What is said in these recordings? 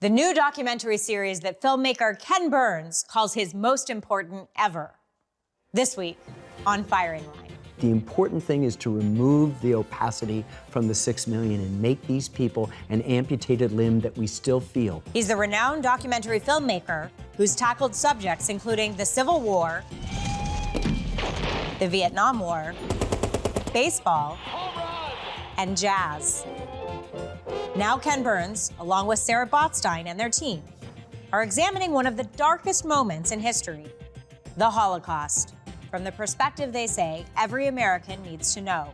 The new documentary series that filmmaker Ken Burns calls his most important ever. This week on Firing Line. The important thing is to remove the opacity from the 6 million and make these people an amputated limb that we still feel. He's the renowned documentary filmmaker who's tackled subjects including the Civil War, the Vietnam War, baseball, and jazz. Now Ken Burns, along with Sarah Botstein and their team, are examining one of the darkest moments in history, the Holocaust, from the perspective they say every American needs to know.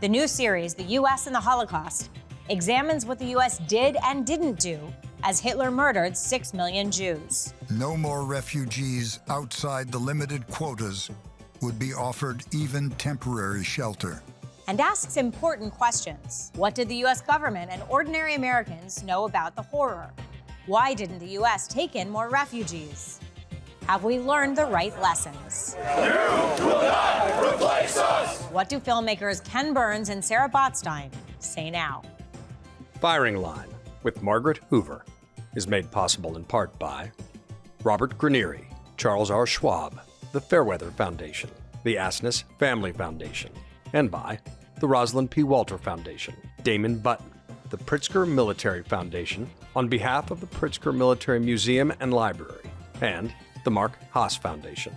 The new series, The U.S. and the Holocaust, examines what the U.S. did and didn't do as Hitler murdered 6 million Jews. No more refugees outside the limited quotas would be offered even temporary shelter. And asks important questions. What did the U.S. government and ordinary Americans know about the horror? Why didn't the U.S. take in more refugees? Have we learned the right lessons? You will not replace us! What do filmmakers Ken Burns and Sarah Botstein say now? Firing Line with Margaret Hoover is made possible in part by Robert Granieri, Charles R. Schwab, the Fairweather Foundation, the Asness Family Foundation, and by the Rosalind P. Walter Foundation, Damon Button, the Pritzker Military Foundation, on behalf of the Pritzker Military Museum and Library, and the Mark Haas Foundation.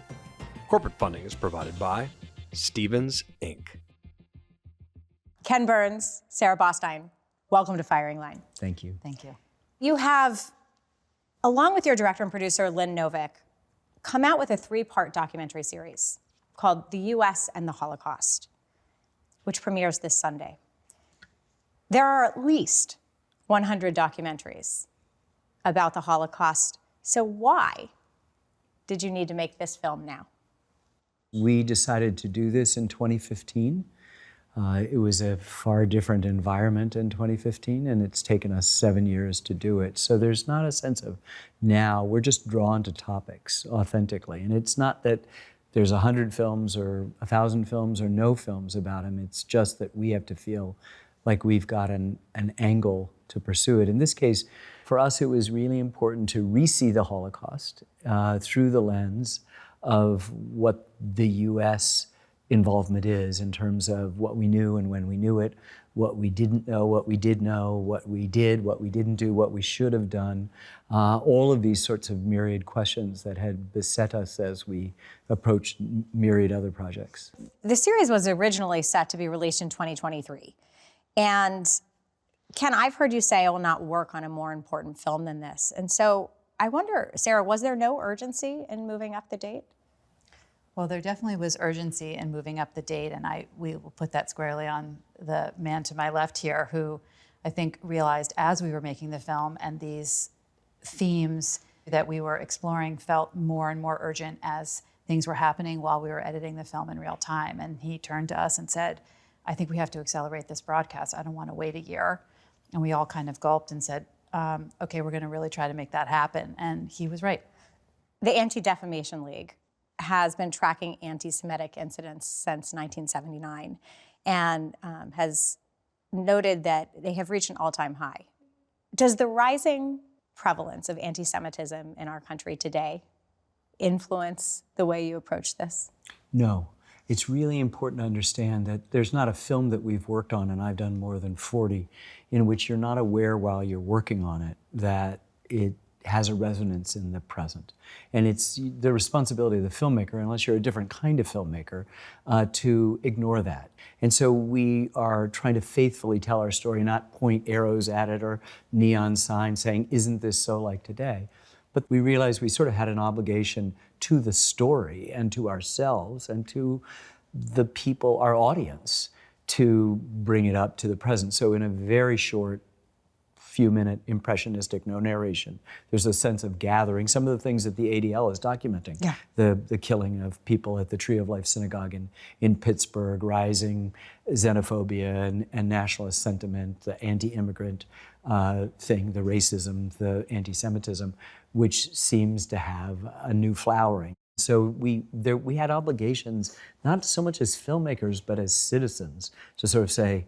Corporate funding is provided by Stevens, Inc. Ken Burns, Sarah Botstein, welcome to Firing Line. Thank you. Thank you. You have, along with your director and producer, Lynn Novick, come out with a 3-part documentary series called The U.S. and the Holocaust, which premieres this Sunday. There are at least 100 documentaries about the Holocaust. So why did you need to make this film now? We decided to do this in 2015. It was a far different environment in 2015, and it's taken us 7 years to do it. So there's not a sense of now, we're just drawn to topics authentically. And it's not that there's 100 films or 1,000 films or no films about him. It's just that we have to feel like we've got an angle to pursue it. In this case, for us, it was really important to re-see the Holocaust through the lens of what the U.S. involvement is in terms of what we knew and when we knew it, what we didn't know, what we did know, what we did, what we didn't do, what we should have done, all of these sorts of myriad questions that had beset us as we approached myriad other projects. The series was originally set to be released in 2023. And Ken, I've heard you say I will not work on a more important film than this. And so I wonder, Sarah, was there no urgency in moving up the date? Well, there definitely was urgency in moving up the date, and we will put that squarely on the man to my left here, who I think realized as we were making the film and these themes that we were exploring felt more and more urgent as things were happening while we were editing the film in real time. And he turned to us and said, I think we have to accelerate this broadcast. I don't want to wait a year. And we all kind of gulped and said, okay, we're going to really try to make that happen. And he was right. The Anti-Defamation League has been tracking anti-Semitic incidents since 1979 and has noted that they have reached an all-time high. Does the rising prevalence of anti-Semitism in our country today influence the way you approach this? No. It's really important to understand that there's not a film that we've worked on, and I've done more than 40, in which you're not aware while you're working on it that it has a resonance in the present. And it's the responsibility of the filmmaker, unless you're a different kind of filmmaker, to ignore that. And so we are trying to faithfully tell our story, not point arrows at it or neon signs saying, isn't this so like today? But we realized we sort of had an obligation to the story and to ourselves and to the people, our audience, to bring it up to the present. So in a very short, few-minute, impressionistic, no narration, there's a sense of gathering. Some of the things that the ADL is documenting, the killing of people at the Tree of Life Synagogue in Pittsburgh, rising xenophobia and nationalist sentiment, the anti-immigrant thing, the racism, the anti-Semitism, which seems to have a new flowering. So we had obligations, not so much as filmmakers, but as citizens, to sort of say,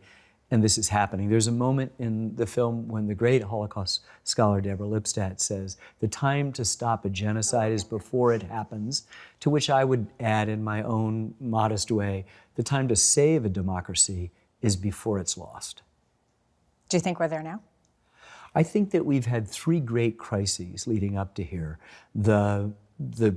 and this is happening. There's a moment in the film when the great Holocaust scholar Deborah Lipstadt says, the time to stop a genocide is before it happens, to which I would add in my own modest way, the time to save a democracy is before it's lost. Do you think we're there now? I think that we've had three great crises leading up to here. The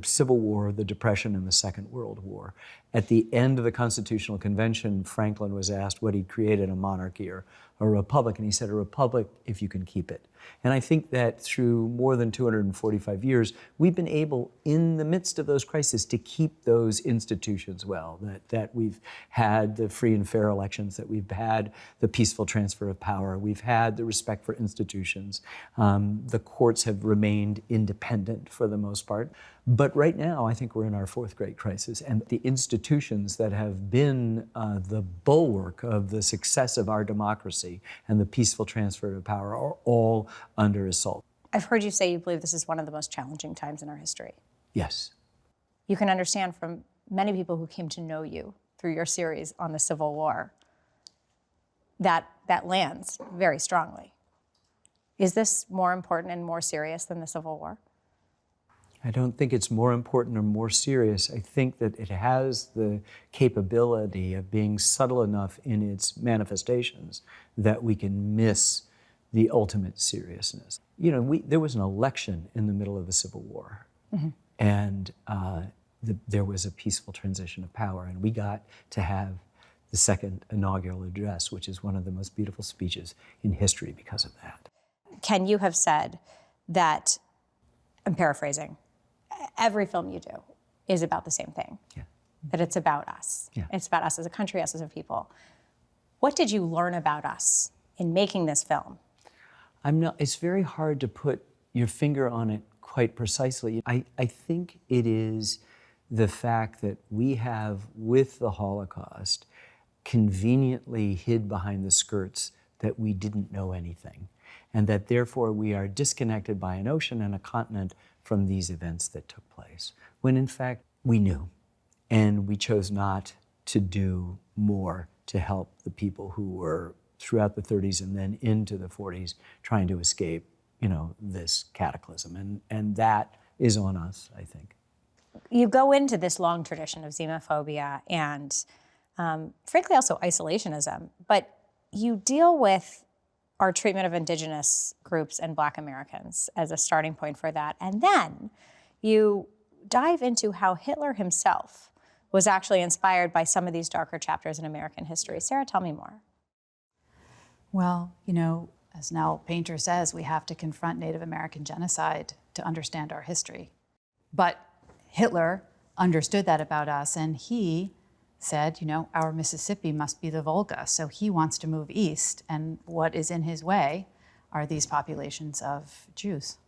Civil War, the Depression, and the Second World War. At the end of the Constitutional Convention, Franklin was asked what he'd created, a monarchy or a republic, and he said, a republic if you can keep it. And I think that through more than 245 years, we've been able, in the midst of those crises, to keep those institutions well, that we've had the free and fair elections, that we've had the peaceful transfer of power, we've had the respect for institutions. The courts have remained independent for the most part. But right now, I think we're in our fourth great crisis, and the institutions that have been the bulwark of the success of our democracy and the peaceful transfer of power are all under assault. I've heard you say you believe this is one of the most challenging times in our history. Yes. You can understand from many people who came to know you through your series on the Civil War that that lands very strongly. Is this more important and more serious than the Civil War? I don't think it's more important or more serious. I think that it has the capability of being subtle enough in its manifestations that we can miss the ultimate seriousness. You know, there was an election in the middle of the Civil War, and there was a peaceful transition of power, and we got to have the second inaugural address, which is one of the most beautiful speeches in history because of that. Ken, you have said that, I'm paraphrasing, every film you do is about the same thing. Yeah. That it's about us. Yeah. It's about us as a country, us as a people. What did you learn about us in making this film? It's very hard to put your finger on it quite precisely. I think it is the fact that we have, with the Holocaust, conveniently hid behind the skirts that we didn't know anything, and that therefore we are disconnected by an ocean and a continent from these events that took place, when in fact we knew, and we chose not to do more to help the people who were throughout the 30s and then into the 40s trying to escape, this cataclysm, and that is on us, I think. You go into this long tradition of xenophobia and frankly also isolationism, but you deal with our treatment of indigenous groups and Black Americans as a starting point for that. And then you dive into how Hitler himself was actually inspired by some of these darker chapters in American history. Sarah, tell me more. Well, as Nell Painter says, we have to confront Native American genocide to understand our history. But Hitler understood that about us, and he said, our Mississippi must be the Volga, so he wants to move east, and what is in his way are these populations of Jews.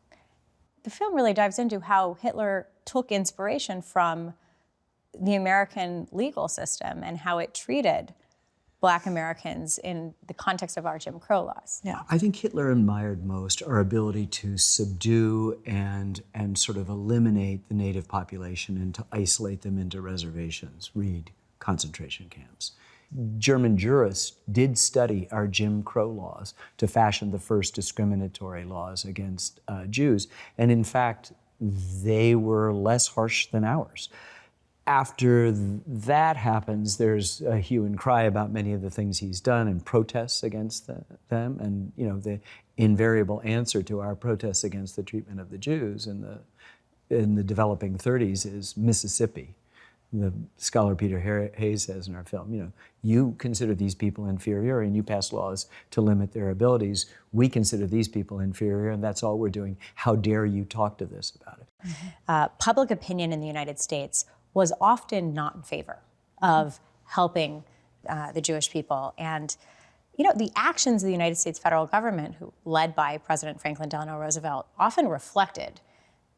The film really dives into how Hitler took inspiration from the American legal system and how it treated Black Americans in the context of our Jim Crow laws. Yeah. I think Hitler admired most our ability to subdue and sort of eliminate the native population and to isolate them into reservations, read concentration camps. German jurists did study our Jim Crow laws to fashion the first discriminatory laws against Jews, and in fact, they were less harsh than ours. After that happens, there's a hue and cry about many of the things he's done and protests against them, and the invariable answer to our protests against the treatment of the Jews in the developing 30s is Mississippi. The scholar Peter Hayes says in our film, you consider these people inferior and you pass laws to limit their abilities. We consider these people inferior and that's all we're doing. How dare you talk to this about it? Mm-hmm. Public opinion in the United States was often not in favor of helping the Jewish people. And, the actions of the United States federal government, led by President Franklin Delano Roosevelt, often reflected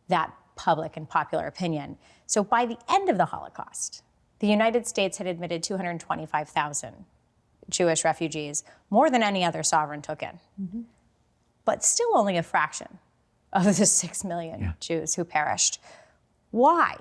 that public and popular opinion. So by the end of the Holocaust, the United States had admitted 225,000 Jewish refugees, more than any other sovereign took in. Mm-hmm. But still only a fraction of the 6 million Jews who perished. Why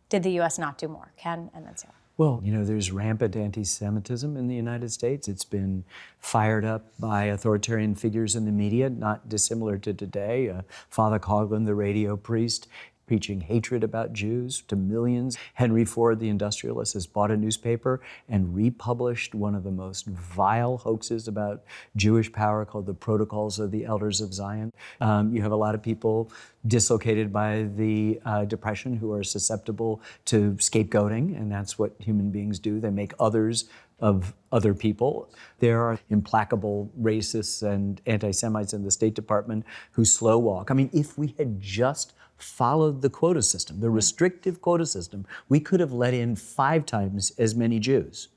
did the U.S. not do more? Ken and then Sarah. Well, there's rampant anti-Semitism in the United States. It's been fired up by authoritarian figures in the media, not dissimilar to today. Father Coughlin, the radio priest, preaching hatred about Jews to millions. Henry Ford, the industrialist, has bought a newspaper and republished one of the most vile hoaxes about Jewish power called the Protocols of the Elders of Zion. You have a lot of people dislocated by the Depression who are susceptible to scapegoating, and that's what human beings do. They make others of other people. There are implacable racists and anti-Semites in the State Department who slow walk. I mean, if we had just followed the quota system, the restrictive quota system, we could have let in 5 times as many Jews.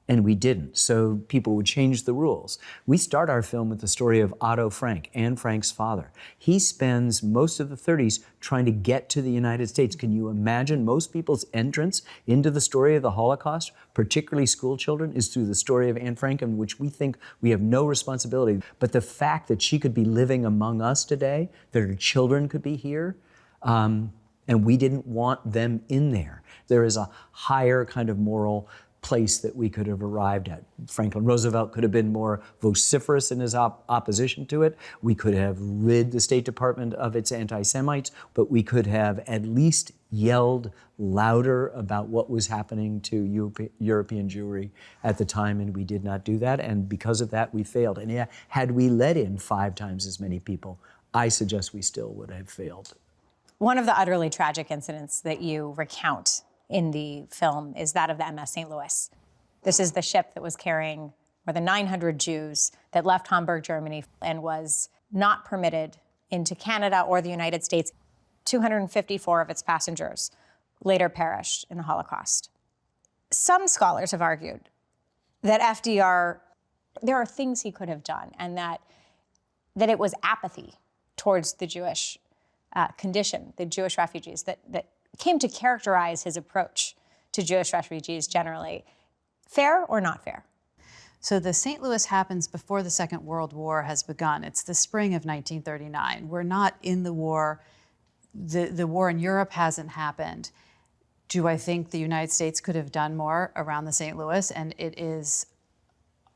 And we didn't, so people would change the rules. We start our film with the story of Otto Frank, Anne Frank's father. He spends most of the 30s trying to get to the United States. Can you imagine most people's entrance into the story of the Holocaust, particularly school children, is through the story of Anne Frank, in which we think we have no responsibility. But the fact that she could be living among us today, that her children could be here, and we didn't want them in there. There is a higher kind of moral place that we could have arrived at. Franklin Roosevelt could have been more vociferous in his opposition to it. We could have rid the State Department of its anti-Semites, but we could have at least yelled louder about what was happening to European Jewry at the time, and we did not do that, and because of that, we failed. And yeah, had we let in 5 times as many people, I suggest we still would have failed. One of the utterly tragic incidents that you recount in the film is that of the MS St. Louis. This is the ship that was carrying more than 900 Jews that left Hamburg, Germany, and was not permitted into Canada or the United States. 254 of its passengers later perished in the Holocaust. Some scholars have argued that FDR, there are things he could have done, and that it was apathy towards the Jewish condition, the Jewish refugees, that came to characterize his approach to Jewish refugees generally. Fair or not fair? So the St. Louis happens before the Second World War has begun. It's the spring of 1939. We're not in the war. The war in Europe hasn't happened. Do I think the United States could have done more around the St. Louis? And it is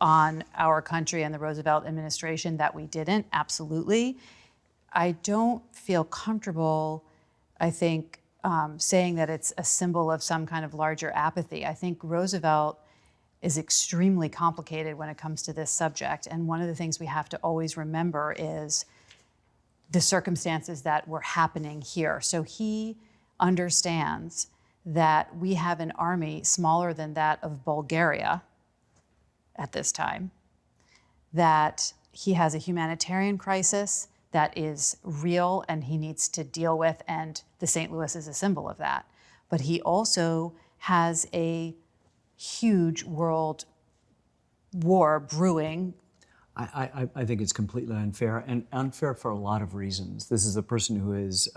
on our country and the Roosevelt administration that we didn't, absolutely. I don't feel comfortable, I think, saying that it's a symbol of some kind of larger apathy. I think Roosevelt is extremely complicated when it comes to this subject. And one of the things we have to always remember is the circumstances that were happening here. So he understands that we have an army smaller than that of Bulgaria at this time, that he has a humanitarian crisis that is real and he needs to deal with, and the St. Louis is a symbol of that. But he also has a huge world war brewing. I think it's completely unfair, and unfair for a lot of reasons. This is a person who has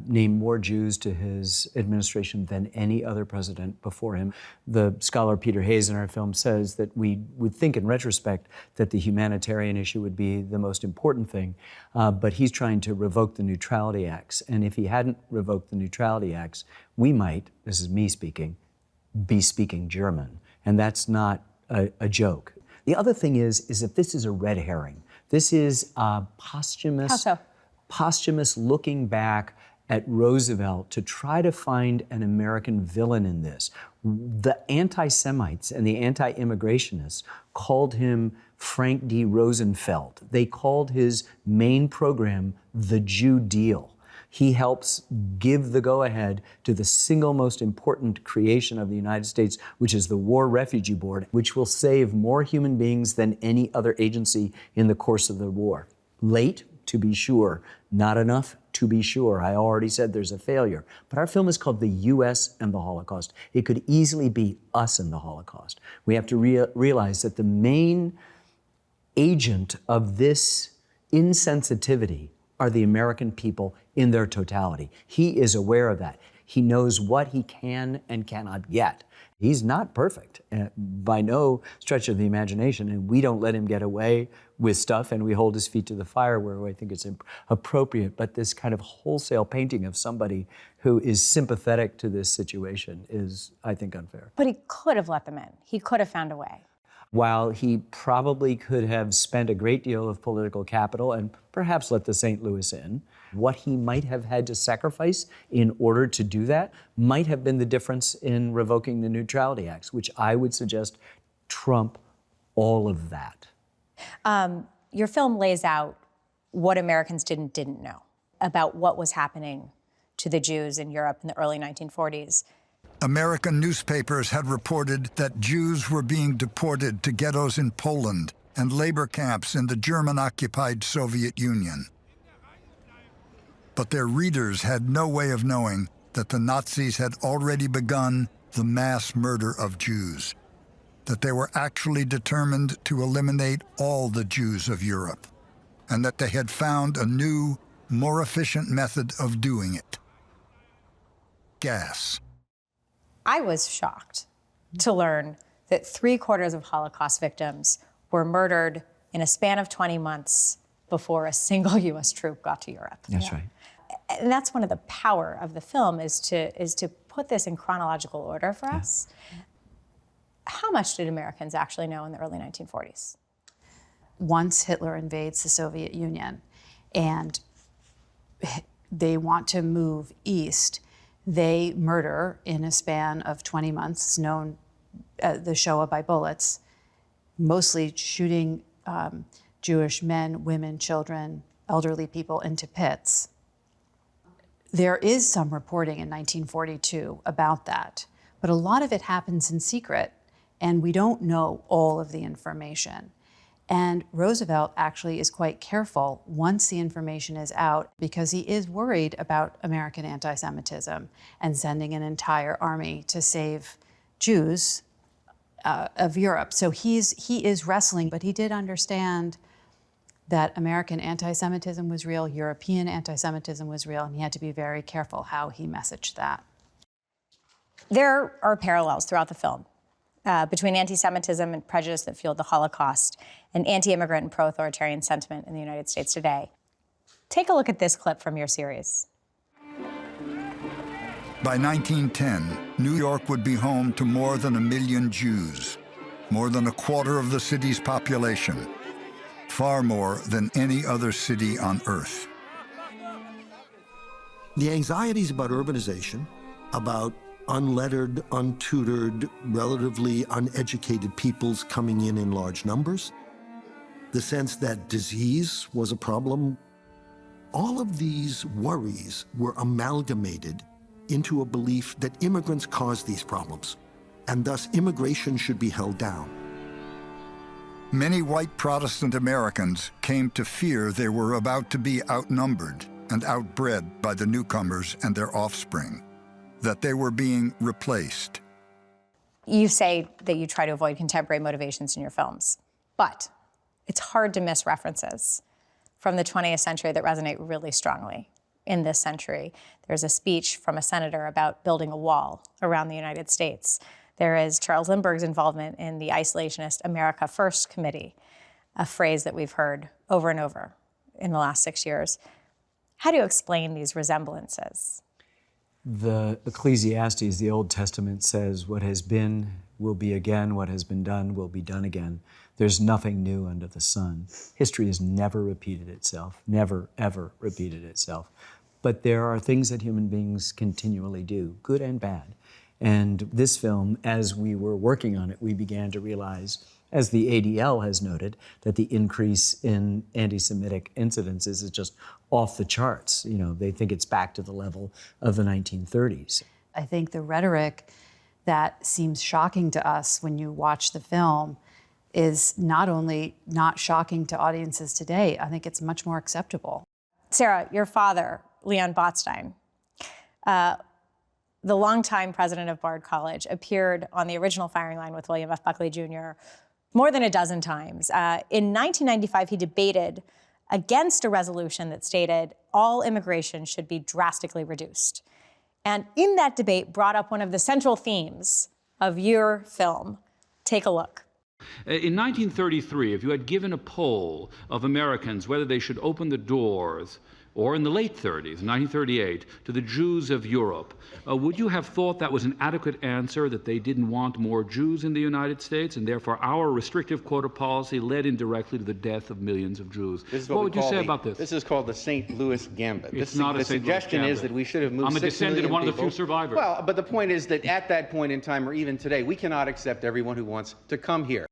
named more Jews to his administration than any other president before him. The scholar Peter Hayes in our film says that we would think in retrospect that the humanitarian issue would be the most important thing, but he's trying to revoke the Neutrality Acts. And if he hadn't revoked the Neutrality Acts, we might, this is me speaking, be speaking German. And that's not a joke. The other thing is that this is a red herring. This is posthumous. How so? Posthumous looking back at Roosevelt to try to find an American villain in this. The anti-Semites and the anti-immigrationists called him Frank D. Rosenfeld. They called his main program the Jew Deal. He helps give the go-ahead to the single most important creation of the United States, which is the War Refugee Board, which will save more human beings than any other agency in the course of the war. Late, to be sure. Not enough, to be sure. I already said there's a failure. But our film is called The U.S. and the Holocaust. It could easily be us and the Holocaust. We have to realize that the main agent of this insensitivity are the American people in their totality. He is aware of that. He knows what he can and cannot get. He's not perfect, by no stretch of the imagination, and we don't let him get away with stuff, and we hold his feet to the fire where I think it's appropriate. But this kind of wholesale painting of somebody who is sympathetic to this situation is, I think, unfair. But he could have let them in. He could have found a way. While he probably could have spent a great deal of political capital and perhaps let the St. Louis in, what he might have had to sacrifice in order to do that might have been the difference in revoking the Neutrality Acts, which I would suggest trump all of that. Your film lays out what Americans didn't know about what was happening to the Jews in Europe in the early 1940s. American newspapers had reported that Jews were being deported to ghettos in Poland and labor camps in the German-occupied Soviet Union. But their readers had no way of knowing that the Nazis had already begun the mass murder of Jews, that they were actually determined to eliminate all the Jews of Europe, and that they had found a new, more efficient method of doing it: gas. I was shocked to learn that 3/4 of Holocaust victims were murdered in a span of 20 months before a single U.S. troop got to Europe. That's right. And that's one of the power of the film is to put this in chronological order for us. How much did Americans actually know in the early 1940s? Once Hitler invades the Soviet Union and they want to move east, they murder in a span of 20 months, known the Shoah by bullets, mostly shooting Jewish men, women, children, elderly people into pits. There is some reporting in 1942 about that, but a lot of it happens in secret, and we don't know all of the information. And Roosevelt actually is quite careful once the information is out, because he is worried about American anti-Semitism and sending an entire army to save Jews of Europe. So he is wrestling, but he did understand that American anti-Semitism was real, European anti-Semitism was real, and he had to be very careful how he messaged that. There are parallels throughout the film between anti-Semitism and prejudice that fueled the Holocaust and anti-immigrant and pro-authoritarian sentiment in the United States today. Take a look at this clip from your series. By 1910, New York would be home to more than 1 million Jews, more than 1/4 of the city's population, far more than any other city on earth. The anxieties about urbanization, about unlettered, untutored, relatively uneducated peoples coming in large numbers, the sense that disease was a problem, all of these worries were amalgamated into a belief that immigrants caused these problems, and thus immigration should be held down. Many white Protestant Americans came to fear they were about to be outnumbered and outbred by the newcomers and their offspring, that they were being replaced. You say that you try to avoid contemporary motivations in your films, but it's hard to miss references from the 20th century that resonate really strongly in this century. There's a speech from a senator about building a wall around the United States. There is Charles Lindbergh's involvement in the isolationist America First Committee, a phrase that we've heard over and over in the last 6 years. How do you explain these resemblances? The Ecclesiastes, the Old Testament, says, what has been will be again, what has been done will be done again. There's nothing new under the sun. History has never repeated itself, never, ever repeated itself. But there are things that human beings continually do, good and bad. And this film, as we were working on it, we began to realize, as the ADL has noted, that the increase in anti-Semitic incidences is just off the charts. You know, they think it's back to the level of the 1930s. I think the rhetoric that seems shocking to us when you watch the film is not only not shocking to audiences today, I think it's much more acceptable. Sarah, your father, Leon Botstein, the longtime president of Bard College, appeared on the original firing line with William F. Buckley Jr. more than a dozen times. In 1995, he debated against a resolution that stated all immigration should be drastically reduced. And in that debate brought up one of the central themes of your film. Take a look. In 1933, if you had given a poll of Americans whether they should open the doors, or in the late 30s, 1938, to the Jews of Europe, would you have thought that was an adequate answer, that they didn't want more Jews in the United States, and therefore our restrictive quota policy led indirectly to the death of millions of Jews? What would you say about this? This is called the St. Louis Gambit. It's not a St. Louis The suggestion Gambit. is that we should have moved I'm a 6 descendant of million one of the people. few survivors. Well, but the point is that at that point in time, or even today, we cannot accept everyone who wants to come here.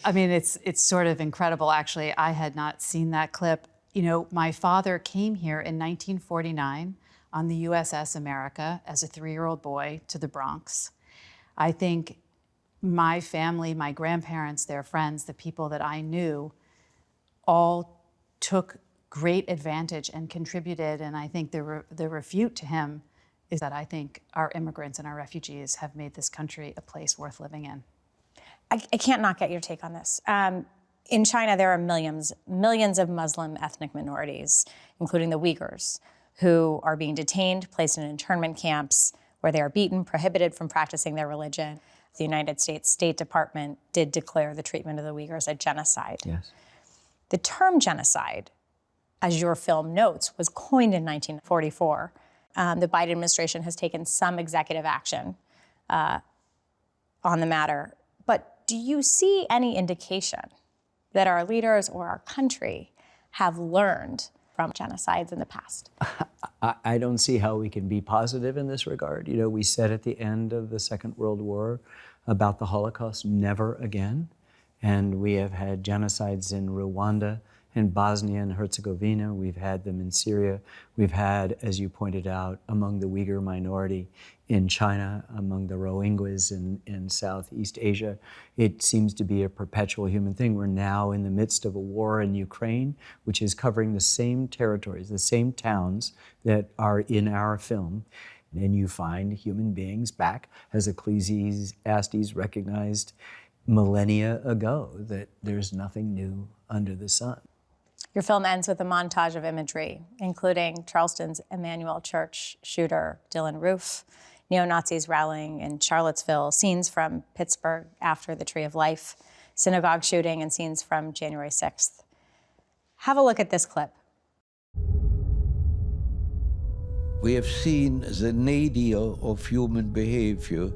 I mean, it's sort of incredible, actually. I had not seen that clip. You know, my father came here in 1949 on the USS America as a 3-year-old boy to the Bronx. I think my family, my grandparents, their friends, the people that I knew, all took great advantage and contributed. And I think the refute to him is that I think our immigrants and our refugees have made this country a place worth living in. I can't not get your take on this. In China, there are millions of Muslim ethnic minorities, including the Uyghurs, who are being detained, placed in internment camps where they are beaten, prohibited from practicing their religion. The United States State Department did declare the treatment of the Uyghurs a genocide. Yes. The term genocide, as your film notes, was coined in 1944. The Biden administration has taken some executive action on the matter. But do you see any indication that our leaders or our country have learned from genocides in the past? I don't see how we can be positive in this regard. You know, we said at the end of the Second World War about the Holocaust, never again. And we have had genocides in Rwanda and Bosnia and Herzegovina. We've had them in Syria. We've had, as you pointed out, among the Uyghur minority in China, among the Rohingyas in Southeast Asia. It seems to be a perpetual human thing. We're now in the midst of a war in Ukraine, which is covering the same territories, the same towns that are in our film. And you find human beings back, as Ecclesiastes recognized millennia ago, that there's nothing new under the sun. Your film ends with a montage of imagery, including Charleston's Emmanuel Church shooter Dylan Roof, neo-Nazis rallying in Charlottesville, scenes from Pittsburgh after the Tree of Life, synagogue shooting, and scenes from January 6th. Have a look at this clip. We have seen the nadir of human behavior,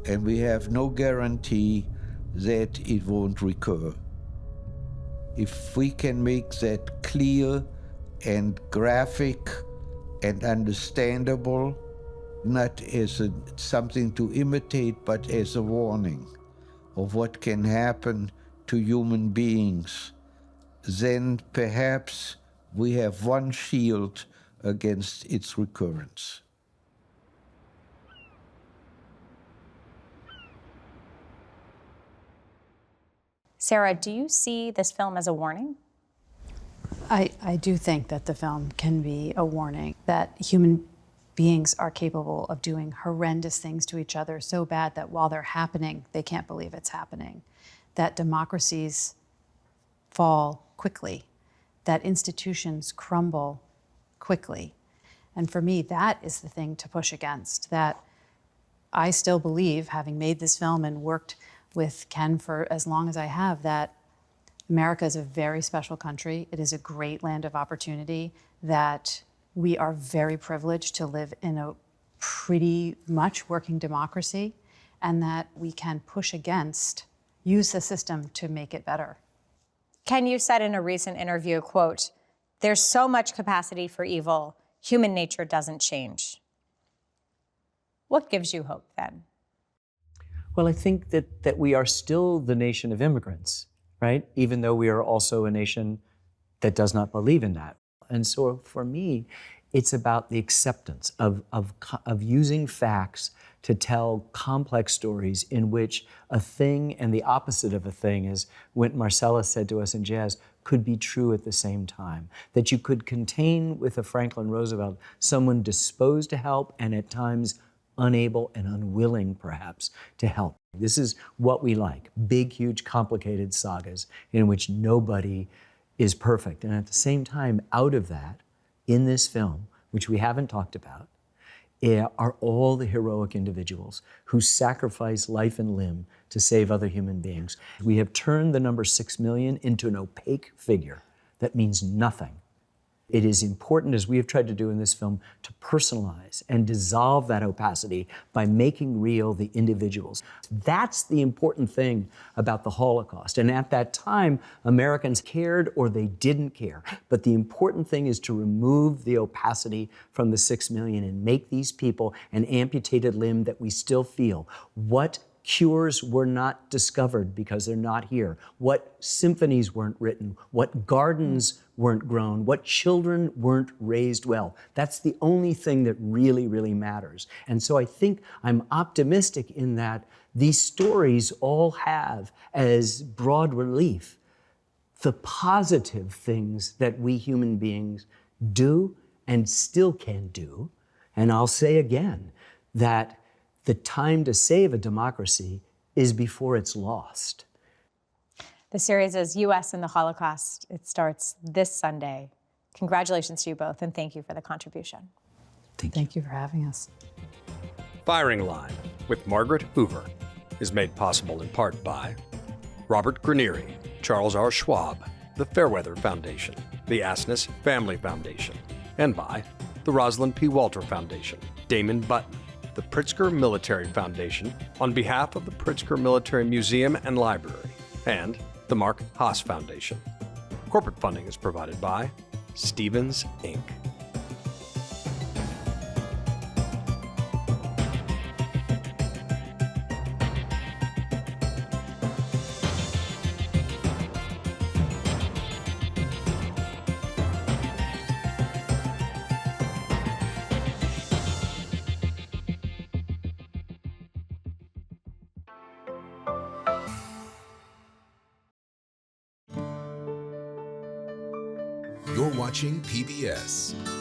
and we have no guarantee that it won't recur. If we can make that clear and graphic and understandable, not as something to imitate, but as a warning of what can happen to human beings, then perhaps we have one shield against its recurrence. Sarah, do you see this film as a warning? I do think that the film can be a warning that human beings are capable of doing horrendous things to each other so bad that while they're happening, they can't believe it's happening. That democracies fall quickly, that institutions crumble quickly. And for me, that is the thing to push against, that I still believe, having made this film and worked with Ken for as long as I have, that America is a very special country. It is a great land of opportunity, that we are very privileged to live in a pretty much working democracy, and that we can push against, use the system to make it better. Ken, you said in a recent interview, quote, "There's so much capacity for evil, human nature doesn't change." What gives you hope then? Well, I think that we are still the nation of immigrants, right? Even though we are also a nation that does not believe in that. And so for me, it's about the acceptance of using facts to tell complex stories in which a thing and the opposite of a thing, as Wynton Marsalis said to us in Jazz, could be true at the same time. That you could contain with a Franklin Roosevelt someone disposed to help and at times unable and unwilling, perhaps, to help. This is what we like, big, huge, complicated sagas in which nobody is perfect. And at the same time, out of that, in this film, which we haven't talked about, are all the heroic individuals who sacrifice life and limb to save other human beings. We have turned the number 6 million into an opaque figure that means nothing. It is important, as we have tried to do in this film, to personalize and dissolve that opacity by making real the individuals. That's the important thing about the Holocaust. And at that time, Americans cared or they didn't care. But the important thing is to remove the opacity from the 6 million and make these people an amputated limb that we still feel. What cures were not discovered because they're not here, what symphonies weren't written, what gardens weren't grown, what children weren't raised well. That's the only thing that really, really matters. And so I think I'm optimistic in that these stories all have as broad relief the positive things that we human beings do and still can do. And I'll say again that the time to save a democracy is before it's lost. The series is U.S. and the Holocaust. It starts this Sunday. Congratulations to you both, and thank you for the contribution. Thank you for having us. Firing Line with Margaret Hoover is made possible in part by Robert Granieri, Charles R. Schwab, the Fairweather Foundation, the Asness Family Foundation, and by the Rosalind P. Walter Foundation, Damon Button, the Pritzker Military Foundation on behalf of the Pritzker Military Museum and Library, and the Mark Haas Foundation. Corporate funding is provided by Stevens, Inc. You're watching PBS.